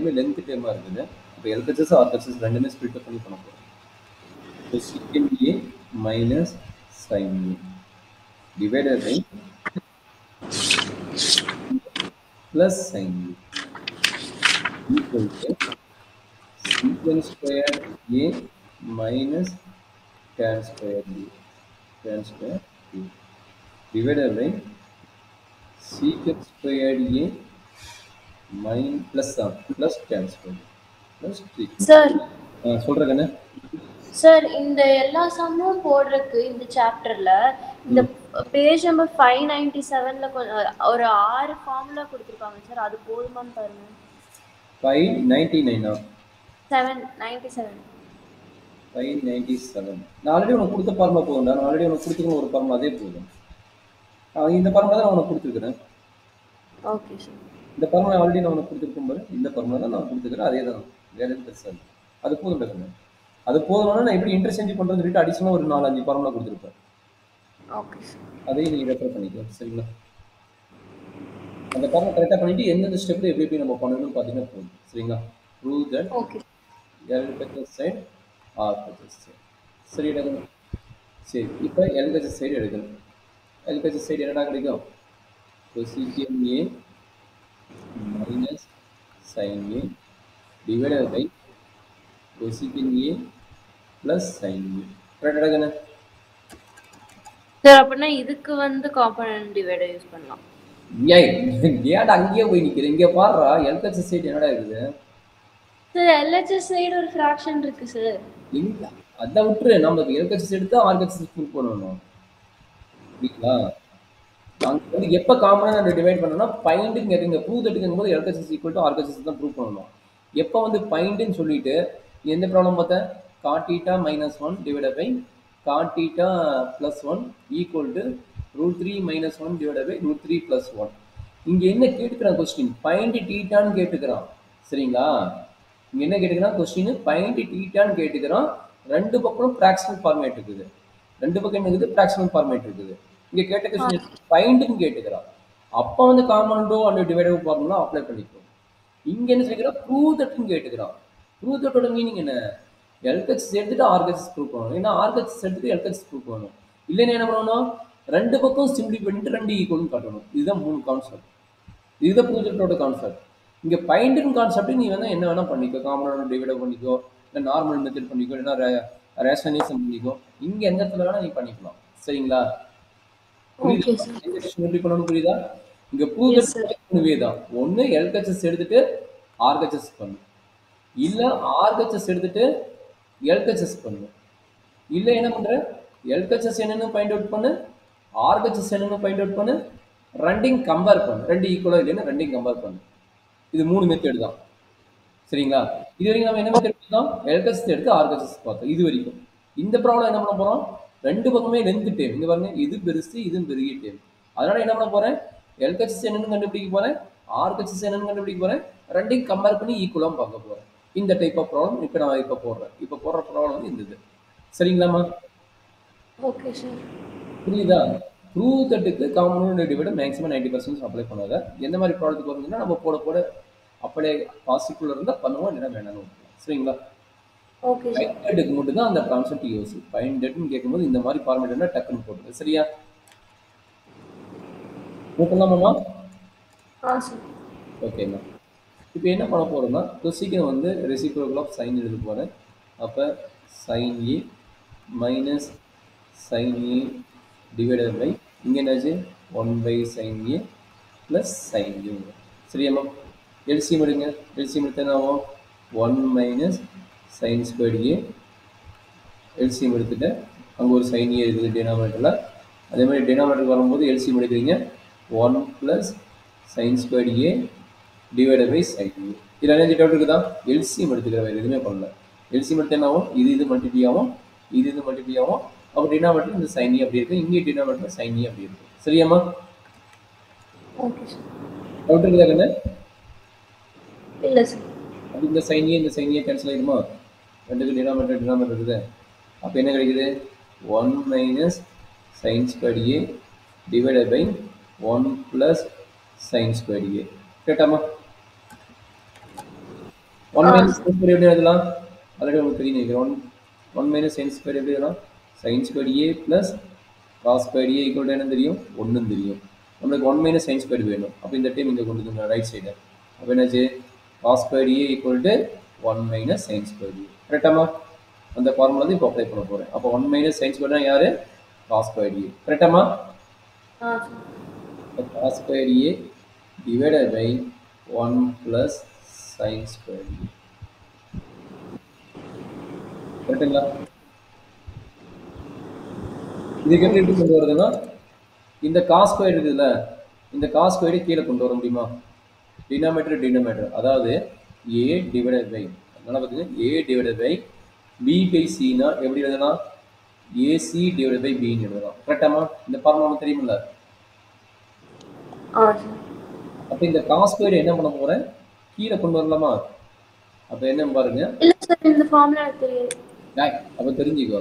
ரெண்டுமே லென்த் டேர்மாக இருக்குது. இப்போ எல்ஹெச்எஸ் ஆர்ஹெச்எஸ் ரெண்டுமே ஸ்ப்ளிட் பண்ணி பண்ண போகிறோம். So secant A minus sine A divided by plus sin u equal to secant square a minus tan square u divided by secant square a plus tan square plus 3. Sir சொல்றேன் கண்ணு. Sir இந்த எல்லா சம்மும் போடுறதுக்கு இந்த சாப்டர்ல இந்த page number 597ல ஒரு 6 formula கொடுத்திருக்காங்க சார். அது போதுமான்னு பாருங்க. 599 797 597 நான் ஆல்ரெடி உனக்கு கொடுத்த ஃபார்முலா போகும்டா. நான் ஆல்ரெடி உனக்கு கொடுத்துருக்கேன் ஒரு ஃபார்முலா, அதே போதும். இந்த ஃபார்முலா தான் நான் உனக்கு கொடுத்துருக்கிறேன். Okay sir. இந்த ஃபார்முலா ஆல்ரெடி நான் உனக்கு கொடுத்துருக்கும் போது இந்த ஃபார்முலா தான் நான் கொடுத்துக்கிறேன். அதே தான், வேற எதுவும் பெருசாக அது போதும் டக்குன்னு. அது போதும்னா நான் எப்படி இன்டர்சேஞ்ச் பண்ணுறதுன்னு சொல்லிட்டு அடிஷனலாக ஒரு 4-5 ஃபார்முலா கொடுத்துருப்பேன். Okay sir. அதையும் நீங்கள் ரெஃபர் பண்ணிக்கலாம். சரிங்களா? அந்த ஃபார்முலா கரெக்டாக பண்ணிவிட்டு எந்தெந்த ஸ்டெப்பில் எப்படி எப்படி நம்ம பண்ணணும்னு பார்த்தீங்கன்னா போதும். சரிங்களா? Prove that LHS side RHS side. சரி எடுக்கணும். சரி, இப்போ LHS சைடு எடுக்கணும். LHS சைடு என்னடா கிடைக்கும்? cosecant A minus sin A divided by cosecant A plus sin A. கரெக்டா கண்ணு? சார் அப்பனா இதுக்கு வந்து காம்பனன்ட் டிவைடர் யூஸ் பண்ணலாம். ஏன்டா அங்கேயே போய் நிக்கிறேன்? இங்க பாருடா, LHS சைடு என்னடா இருக்குது? சார் LHS சைடு ஒரு ஃபிராக்ஷன் இருக்கு சார். இல்ல, அத விட்டுரு. நமக்கு LHS எடுத்து RHS ப்ரூவ் பண்ணனும். புரியுதா? நாங்க வந்து எப்ப காம்பனன்ட் டிவைட் பண்ணனும்னா ஃபைண்ட் கேட்டிங்க ப்ரூவ் தட்ங்கும்போது LHS RHS தான் ப்ரூவ் பண்ணனும். எப்ப வந்து ஃபைண்ட்னு சொல்லிட்டு எந்த ப்ராப்ளம் பார்த்தா cot θ minus 1 divided by cot θ plus 1 equal to √3 minus 1 divided by √3 plus 1. இங்க என்ன கேட்டுக்கிறான் क्वेश्चन? ஃபைண்ட் θன்னு கேட்டுக்கிறான். சரிங்களா? இங்க என்ன கேட்டுக்கிறான் क्वेश्चन? ஃபைண்ட் θன்னு கேட்டுக்கிறான். ரெண்டு பக்கமும் ஃபிராக்ஷனல் ஃபார்மேட் இருக்குது. ரெண்டு பக்கம் என்ன இருக்குது? ஃபிராக்ஷனல் ஃபார்மேட் இருக்குது. இங்க கேட்ட क्वेश्चन ஃபைண்ட்னு கேட்டுக்கிறான். அப்ப வந்து காம்பனன்டோ அண்ட் டிவைடபிள் ஃபார்முலா அப்ளை பண்ணிக்கோ. இங்க என்ன சொல்லிக்கிறான்? ப்ரூவ் தட்னு கேட்டுக்கிறான். ப்ரூவ் தட்டோட மீனிங் என்ன? LHS எடுத்துட்டு RHS ப்ரூவ் பண்ணணும். ஏன்னா RHS எடுத்துட்டு LHS ப்ரூவ் பண்ணணும். இல்லைன்னா என்ன பண்ணணும்? ரெண்டு பக்கம் சிம்பிளி பண்ணிட்டு ரெண்டு ஈக்குவல்னு காட்டணும். இதுதான் மூணு கான்செப்ட். இதுதான் ப்ரூவ் தட்டோட கான்செப்ட். இங்க ஃபைண்டிங் கான்செப்ட் நீ வேணா என்ன வேணா பண்ணிக்கோ. காம்பனன்ட் டிவைட் பண்ணிக்கோ, இல்லை நார்மல் மெத்தட் பண்ணிக்கோ, இல்லைன்னா ரேஷனலைசேஷன் பண்ணிக்கோ. இங்க எந்த இடத்துல வேணா நீ பண்ணிக்கலாம். சரிங்களா? புரியுதா? எப்படி பண்ணணும் புரியுதா? இங்க ப்ரூவ் தட் தான். ஒன்னு LHS எடுத்துட்டு RHS பண்ணு, இல்ல RHS எடுத்துட்டு LHS பண்ணு, இல்ல என்ன பண்ற LHS என்னன்னு ஃபைண்ட் அவுட் பண்ணு, RHS என்னன்னு ஃபைண்ட் அவுட் பண்ணு, ரெண்டையும் கம்பேர் பண்ணு. ரெண்டு ஈக்குவலா இல்லைன்னா ரெண்டையும் கம்பேர் பண்ணு. இது மூணு மெத்தட் தான். சரிங்களா? இது வரைக்கும் நம்ம என்ன மெத்தட் பார்த்தோம்? LHS எடுத்து RHS பார்த்தோம். இது வரைக்கும் இந்த ப்ராப்ளம் என்ன பண்ண போறோம்? ரெண்டு பக்கமே லென்த் டேம். இங்க பாருங்க, இது பெருசு இது பெரிய டேம். அதனால என்ன பண்ண போறேன்? LHS என்னன்னு கண்டுபிடிக்க போறேன், RHS என்னன்னு கண்டுபிடிக்க போறேன். ரெண்டையும் கம்பேர் பண்ணி ஈக்குவலா பார்க்க போறேன். இந்த டைப் ஆஃப் ப்ராப்ளம் இப்போ நான் இப்போ போடுறேன். இப்போ போடுற ப்ராப்ளம் வந்து இந்த இது. சரிங்களாமா? Okay sir. புரியுதா? ப்ரூவ் தட்டுக்கு காம்பனன்ட் டிவைடர் மேக்ஸிமம் 90% அப்ளை பண்ணாத. எந்த மாதிரி ப்ராடக்ட் வருதுன்னா நம்ம போட போட அப்படியே பாசிபிள் இருந்தால் பண்ணுவோம், இல்லைன்னா வேணாலும். சரிங்களா? ஓகே. ஃபைண்ட் மட்டும் தான் அந்த கான்செப்ட் யூஸ். ஃபைண்ட் கேட்கும்போது இந்த மாதிரி ஃபார்மேட்னா டக்குன்னு போட்டுரு. சரியா? போட்டலாமாமா? ஓகேண்ணா. இப்போ என்ன பண்ண போறோம்னா கொசிக்கன் வந்து ரெசிப்ரோக்கல் ஆஃப் சைன் எழுத போகிறேன். அப்போ sine A minus sine A divided by இங்கே என்னாச்சு 1/sin A ப்ளஸ் சைன் ஏ. சரியாம்மா? எல்சிஎம் எடுங்க. எல்சிஎம் எடுத்து என்ன ஆகும்? 1 மைனஸ் சைன் ஸ்கொயர் ஏ. எல்சிஎம் எடுத்துட்டு அங்கே ஒரு சைன் ஏ இருக்குது டினாமினேட்டரில். அதே மாதிரி டினாமினேட்டருக்கு வரும்போது எல்சிஎம் எடுக்கிறீங்க. 1 plus sine square A divided by sine A. இதில் என்ன டவுட் இருக்குதா? எல்சிஎம் எடுத்துக்கிற வேறு எதுவுமே பண்ணல. எல்சிஎம் எடுத்து என்ன ஆகும்? இது மல்டிப்ளை ஆகும், இது மல்டிப்ளை ஆகும். அப்போ டினாமினேட்டர் இந்த சைன் ஏ அப்படி இருக்குது, இங்கே டினாமினேட்டர் சைன் ஏ அப்படி இருக்குது. சரியாம்மா? Okay sir. டவுட் இருக்குதா கண்ணு? இல்லை சார். அப்போ இந்த சைன் ஏ கேன்சல் ஆகிடுமா? ரெண்டுக்கு டினாமினேட்டர் இருக்குது. அப்போ என்ன கிடைக்குது? 1 minus sine square A divided by 1 plus sine square A. கேட்டாமா? 1 ஆ மைனஸ் சைன் ஸ்கொயர் எப்படி எழுதலாம்? ஆல்ரெடி உங்களுக்கு தெரியும் நினைக்கிறேன். 1 மைனஸ் சைன் ஸ்கொயர் எப்படி எழுதலாம்? Sine square A plus cos square A equal to என்ன தெரியும்? 1 தெரியும். நம்மளுக்கு 1 மைனஸ் சைன் ஸ்கொயர் வேணும். அப்போ இந்த டைம் இங்கே கொண்டு வந்து ரைட் சைடு. அப்போ என்னாச்சு? Cos square A equal to 1 minus sine square A. கரெக்டாமா? அந்த ஃபார்முலா வந்து இப்போ அப்ளை பண்ண போகிறேன். அப்போ 1 மைனஸ் சைன் ஸ்கொயர்னா யார்? Cos square A. கரெக்டாமா? ஆ cos square A divided by 1 plus sin square a. கரெக்டுங்களா? இதுக்கு எப்படி எப்படி கொண்டு வருதுன்னா இந்த காஸ் ஸ்கொயர் இருக்குதுல்ல, இந்த காஸ் ஸ்கொயரை கீழே கொண்டு வர முடியுமா? டினாமேட்டர் அதாவது ஏ டிவைடட் பை, அதனால பார்த்தீங்கன்னா ஏ டிவைடட் பை பி பை சினா எப்படி எழுதலாம்? ஏசி டிவைடட் பை பின்னு எழுதலாம். கரெக்டாமா? இந்த ஃபார்முலா நமக்கு தெரியுமில்ல? அப்போ இந்த காஸ் ஸ்கொயர் என்ன பண்ண போறேன்? கீழே கொண்டு வரலாமா? அப்போ என்ன பாருங்க, இல்ல சார் இந்த ஃபார்முலா எனக்கு தெரியாது. அப்போ தெரிஞ்சுக்கோ.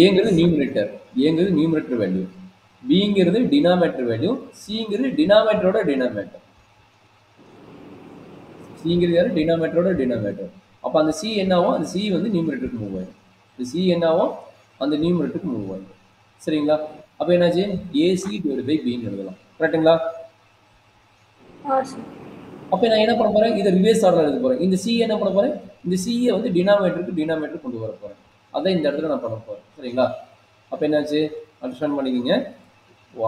ஏங்கிறது நியூமரேட்டர் வேல்யூ, பிங்கிறது டினாமேட்டர் வேல்யூ, சிங்கிறது டினாமேட்டரோட டினாமேட்டர். சிங்கிறது யாரு? டினாமேட்டரோட டினாமேட்டர். அப்போ அந்த சி என்னாவும்? அந்த சி வந்து நியூமரேட்டருக்கு மூவ் ஆயிடும். இந்த சி என்னாவும்? அந்த நியூமரேட்டருக்கு மூவ் ஆயிடும். சரிங்களா? அப்போ என்னாச்சு? ஏசி டிவைட் பை பின்னு எழுதலாம். கரெக்டுங்களா? அப்போ நான் என்ன பண்ண போறேன்? இதை ரிவர்ஸ் ஆர்டர் எழுத போறேன். இந்த சி என்ன பண்ண போறேன்? இந்த சியை வந்து டினாமேட்டருக்கு கொண்டு வர போறேன். அதான் இந்த இடத்துல நான் பண்ண போறேன். சரிங்களா? அப்போ என்னாச்சு? அண்டர்ஸ்டாண்ட் பண்ணிக்கிங்க.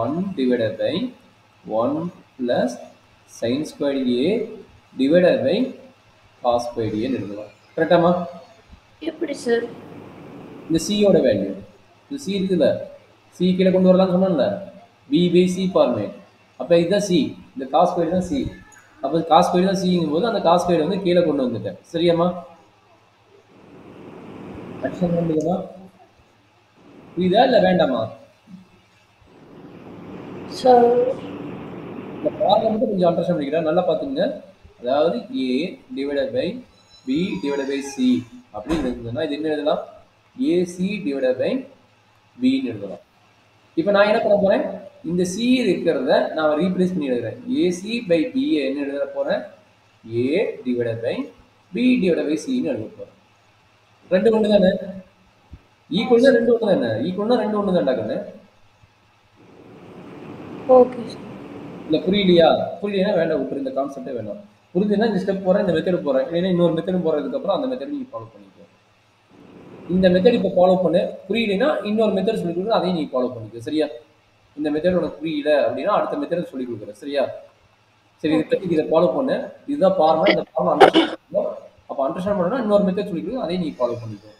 1 divided by 1 plus sine square A divided by cos square ஏன்னு எழுதலாம். கரெக்டாமா? எப்படி சார்? இந்த சியோட வேல்யூ, இந்த சி இருக்குல்ல, சி கீழே கொண்டு வரலாம்னு சொன்னோம்ல, பி பை சி ஃபார்மேட். அப்போ இதுதான் சி, இந்த காஸ் ஸ்கொயர் தான் சி. அப்போ காஸ் ஸ்கொயர் தான் சிங்கும் போது அந்த காஸ் ஸ்கொயர் வந்து கீழே கொண்டு வந்துட்டேன். சரியாம்மா? அக்ஷன் பண்ணுதுமா? புரியுதா இல்லை வேண்டாமா? இந்த ப்ராப்ளம் மட்டும் கொஞ்சம் அண்டர்ஸ்டாண்ட் பண்ணிக்கிறேன், நல்லா பார்த்துங்க. அதாவது A divided by B divided by C அப்படின்னு இருந்ததுன்னா இது என்ன எழுதலாம்? ஏசி டிவைடட் பை பின்னு எழுதலாம். இப்போ நான் என்ன பண்ண போறேன்? இந்த சி இருக்கிறத நான் ரீப்ளேஸ் பண்ணி எழுதுறேன். ஏசி பை பி என்ன எழுத போறேன்? A divided by B divided by சின்னு எழுத போறேன். ரெண்டு ஒன்று தானே? ஈக்குவல்னா ரெண்டு ஒன்று தானே? ஈக்குவல்னா ரெண்டு ஒன்று தான்டா கண்ணு. ஓகே. இல்லை புரியலையா? புரியலையா வேண்டாம், விட்டுரு, இந்த கான்செப்டே வேண்டாம். புரிஞ்சுன்னா இந்த ஸ்டெப் போகிறேன், இந்த மெத்தட் போகிறேன், இல்லைன்னா இன்னொரு மெத்தட் போகிறதுக்கப்புறம் அந்த மெத்தட் நீங்கள் ஃபாலோ பண்ணிக்கோ. இந்த மெத்தட் இப்போ ஃபாலோ பண்ணு, புரியலைன்னா இன்னொரு மெத்தட் சொல்லி கொடுக்குறது, அதையும் நீ ஃபாலோ பண்ணிக்கோ. சரியா? இந்த மெத்தட் உனக்கு புரியல அப்படின்னா அடுத்த மெத்தட் சொல்லி கொடுக்குறேன். சரியா? சரி, இதை பற்றி இதை ஃபாலோ பண்ணு. இதுதான் ஃபார்முலா, இந்த ஃபார்முலா அண்டர்ஸ்டாண்ட் பண்ணிக்கோ. அப்போ அண்டர்ஸ்டாண்ட் பண்ணணும்னா இன்னொரு மெத்தட் சொல்லி கொடுக்குறது, அதையும் நீ ஃபாலோ பண்ணிக்கோ.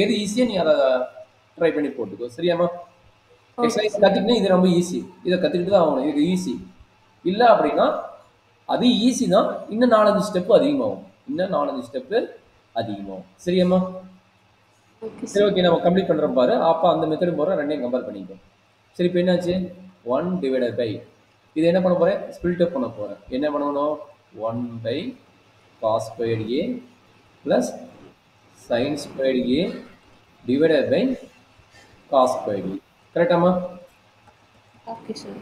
எது ஈஸியாக நீ அதை ட்ரை பண்ணி போட்டுக்கோ. சரியாம்மா? எக்ஸசைஸ் கற்றுக்கிட்டே இது ரொம்ப ஈஸி, இதை கற்றுக்கிட்டு தான் ஆகணும். இது ஈஸி இல்லை அப்படின்னா அது ஈஸி தான், இன்னும் 4-5 ஸ்டெப்பு அதிகமாகும். சரியாம்மா? சரி, ஓகே, நம்ம கம்ப்ளீட் பண்ணுறோம் பாரு. அப்போ அந்த மெத்தடும் போகிறோம், ரெண்டையும் கம்பேர் பண்ணிக்கோ. சரி, இப்போ என்னாச்சு? 1 டிவைடட் பை இது என்ன பண்ண போகிறேன்? ஸ்பிளிட் அப் பண்ண போகிறேன். என்ன பண்ணணும்? 1 by cos square A plus sine square A divided by cos square A. கரெக்டாமா? Okay sir.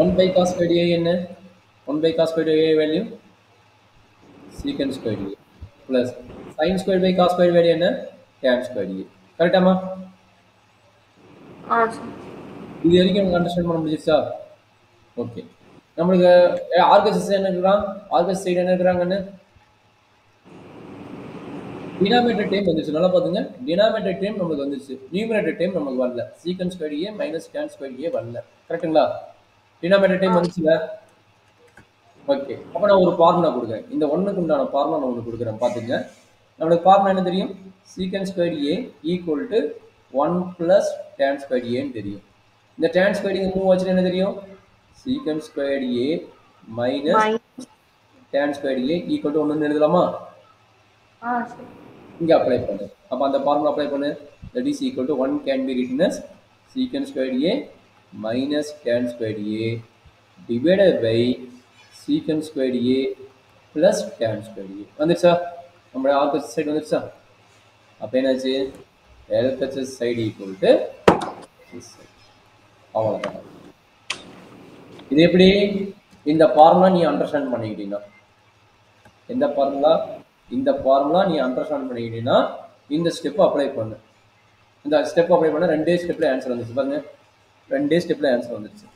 1 by cos squared a என்ன? 1 by cos squared a value secant squared a plus sin squared by cos squared value என்ன? tan squared a. கரெக்டாமா? இது வரைக்கும் உங்களுக்கு understand பண்ண முடிஞ்சிருச்சா? Okay. நம்மளுக்கு ஆர்கஸ் என்ன இருக்கிறான்? ஆர்கஸ் சைடு என்ன இருக்கிறாங்கன்னு டினாமினேட்டர் டைம் வந்துச்சு. நல்லா பார்த்துங்க, டினாமினேட்டர் டைம் நமக்கு வந்துச்சு, நியூமரேட்டர் டைம் நமக்கு வரல. சீக்கன் square A minus tan square ஏ வரல. கரெக்டுங்களா? டினாமினேட்டர் டைம் வந்துச்சுல. ஓகே, அப்போ நான் ஒரு ஃபார்முலா கொடுக்குறேன். இந்த ஒன்றுக்கு உண்டான ஃபார்முலா நான் ஒன்று கொடுக்குறேன், பார்த்துங்க. நம்மளுக்கு ஃபார்முலா என்ன தெரியும்? Secant square A equal to 1 plus tan square ஏன்னு தெரியும். இந்த tan ஸ்கொயர் இங்கே மூவ் ஆச்சுன்னு என்ன தெரியும்? Secant square A minus tan square A equal to 1 எழுதலாமா? இங்கே அப்ளை பண்ணு. அப்போ அந்த ஃபார்முலா அப்ளை பண்ணு. That is equal to 1 can be written as secant square A minus tan square A divided by secant square A plus tan square A. வந்துருச்சா? நம்மளோட ஆர்கஸ் side வந்துருச்சா? அப்போ என்னாச்சு? எல்ஹெச்எஸ் சைடு ஈக்குவல் டு அவ்வளோதான். இது எப்படி? இந்த ஃபார்முலா நீ அண்டர்ஸ்டாண்ட் பண்ணிக்கிட்டீங்கன்னா, எந்த ஃபார்முலா? இந்த ஃபார்முலா நீ அண்டர்ஸ்டாண்ட் பண்ணிக்கிட்டீங்கன்னா இந்த ஸ்டெப் அப்ளை பண்ணு. இந்த ஸ்டெப் அப்ளை பண்ண 2 ஸ்டெப்ல ஆன்சர் வந்துச்சு பாருங்க. 2 ஸ்டெப்ல ஆன்சர் வந்துருச்சு.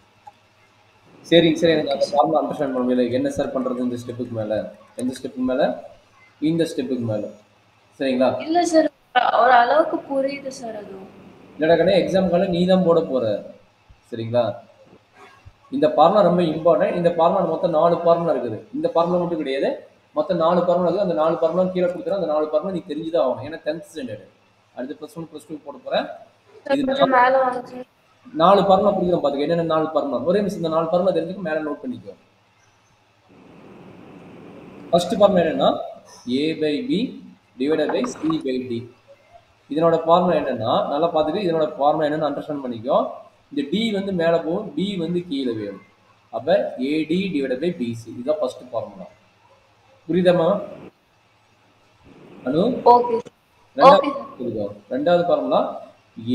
சரிங்க சார், எனக்கு ஓகே அந்த சார். ஃபார்முலா அண்டர்ஸ்டாண்ட் பண்ண முடியல. என்ன சார் பண்றது இந்த ஸ்டெப்புக்கு மேல? எந்த ஸ்டெப்புக்கு மேல? இந்த ஸ்டெப்புக்கு மேல. சரிங்களா? இல்ல சார், ஒரு அளவுக்கு புரியுது சார் அது. இல்லடா கண்ணே, எக்ஸாம்க்கான நீ தான் போட போற. சரிங்களா? இந்த ஃபார்முலா ரொம்ப இம்பார்ட்டன்ட். இந்த ஃபார்முலா மொத்தம் 4 ஃபார்முலா இருக்குது. இந்த ஃபார்முலா மட்டும் கிடையாது. மொத்தம் 4 ஃபார்முலா இருக்குது. அந்த 4 ஃபார்முலா கீழே கொடுக்குறேன். அந்த 4 ஃபார்முலா நீ தெரிஞ்சுதான் ஆகணும். ஏன்னா 10th ஸ்டாண்டர்ட். அடுத்து +1 +2 போட போறேன். சார் இது கொஞ்சம் மேல வாங்க சார். 4 ஃபார்முலா கொடுக்குறேன் பாத்துக்க. என்னென்ன 4 ஃபார்முலா? ஒரே நிமிஷம் இந்த 4 ஃபார்முலா தெரிஞ்சுக்க மேல நோட் பண்ணிக்கோ. ஃபர்ஸ்ட் ஃபார்முலா என்னன்னா a/b டிவைடட் பை c/d. இதனோட ஃபார்முலா என்னன்னா, நல்லா பார்த்துட்டு இதனோட ஃபார்முலா என்னன்னு அண்டர்ஸ்டாண்ட் பண்ணிக்கோ. இந்த d வந்து மேலே போகும், b வந்து கீழே வேணும். அப்ப AD டிவைடட் பை BC. இதுதான் ஃபர்ஸ்ட் ஃபார்முலா. புரியுதாமா அனு? Okay okay sir. ரெண்டாவது formula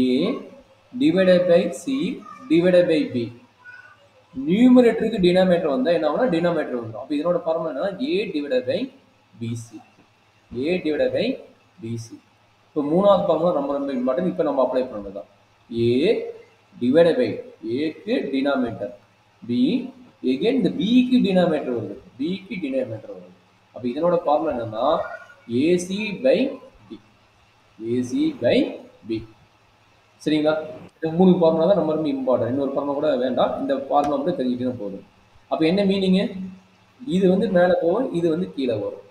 A divided by C divided by B. நியூமரேட்டருக்கு டினாமினேட்டர் வந்தா என்ன ஆகும்னா டினாமினேட்டர் வந்துடும். அப்ப இதனோட ஃபார்முலா என்னன்னா A divided by BC. A divided by BC. இப்போ மூணாவது ஃபார்முலா ரொம்ப ரொம்ப இம்பார்ட்டன்ட். இப்போ நம்ம அப்ளை பண்ணது தான். A டிவைடட் பை ஏக்கு டினாமினேட்டர், B again இந்த பிக்கு டினாமினேட்டர் வருது, பிக்கு டினாமினேட்டர் வருது. அப்போ இதனோட ஃபார்முலா என்னன்னா AC by B. AC by B. சரிங்களா? இந்த 3 ஃபார்முலா தான் ரொம்ப ரொம்ப இம்பார்ட்டன்ட். இன்னொரு ஃபார்முலா கூட வேண்டாம். இந்த ஃபார்முலா மட்டும் தெரிஞ்சுக்கிட்டே போதும். அப்போ என்ன மீனிங்கு? இது வந்து மேலே போகும், இது வந்து கீழே வரும்.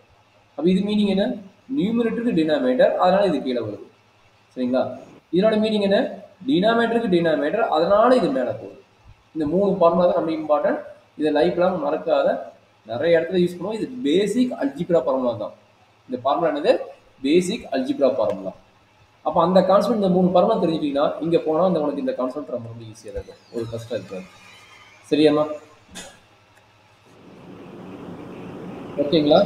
அப்போ இது மீனிங் என்ன? நியூமரேட்டருக்கு டினாமினேட்டர், அதனால இது கீழே வருது. சரிங்களா? இதனோட மீனிங் என்ன? டினாமினேட்டருக்கு டினாமினேட்டர், அதனால இது மேலே போகுது. இந்த 3 ஃபார்முலா தான் ரொம்ப இம்பார்ட்டன்ட். இதை லைஃப் லாங் மறக்காத. நிறைய இடத்துல யூஸ் பண்ணுவோம். இது பேசிக் அல்ஜிப்ரா ஃபார்முலா தான். இந்த ஃபார்முலா என்னது? பேசிக் அல்ஜிப்ரா ஃபார்முலா. அப்போ அந்த கான்செப்ட் இந்த 3 ஃபார்முலா தெரிஞ்சுக்கிட்டீங்கன்னா இங்கே போனால் இந்த உனக்கு இந்த கான்செப்ட் ரொம்ப ரொம்ப ஈஸியாக இருக்கும். ஒரு கஷ்டம் இருக்காது. சரியாம்மா? ஓகேங்களா?